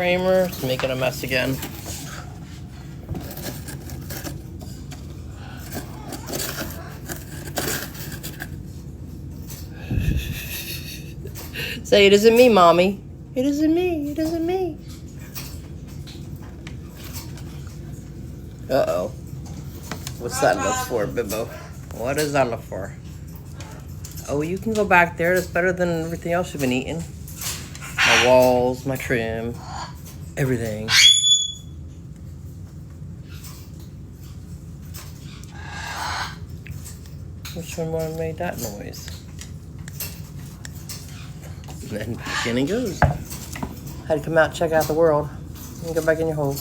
Kramer is making a mess again. Say, it isn't me, Mommy. It isn't me. It isn't me. Uh-oh. What's that look for, Bibbo? What does that look for? Oh, you can go back there. That's better than everything else you've been eating. My walls, my trim, everything. Which one made that noise? And then back in he goes. Had to come out and check out the world. And go back in your hole.